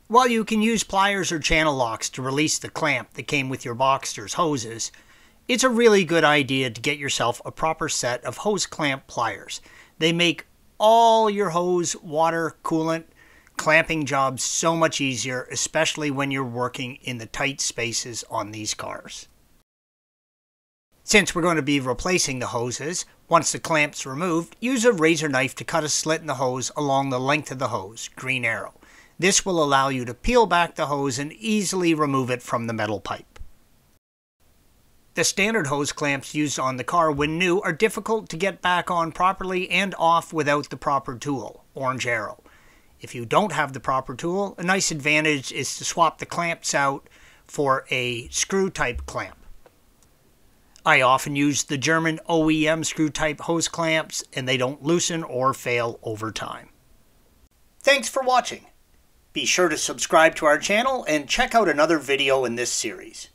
While you can use pliers or channel locks to release the clamp that came with your Boxster's hoses, it's a really good idea to get yourself a proper set of hose clamp pliers. They make all your hose, water, coolant, clamping jobs so much easier, especially when you're working in the tight spaces on these cars. Since we're going to be replacing the hoses, once the clamp's removed, use a razor knife to cut a slit in the hose along the length of the hose, green arrow. This will allow you to peel back the hose and easily remove it from the metal pipe. The standard hose clamps used on the car when new are difficult to get back on properly and off without the proper tool, orange arrow. If you don't have the proper tool, a nice advantage is to swap the clamps out for a screw type clamp. I often use the German OEM screw type hose clamps, and they don't loosen or fail over time. Thanks for watching. Be sure to subscribe to our channel and check out another video in this series.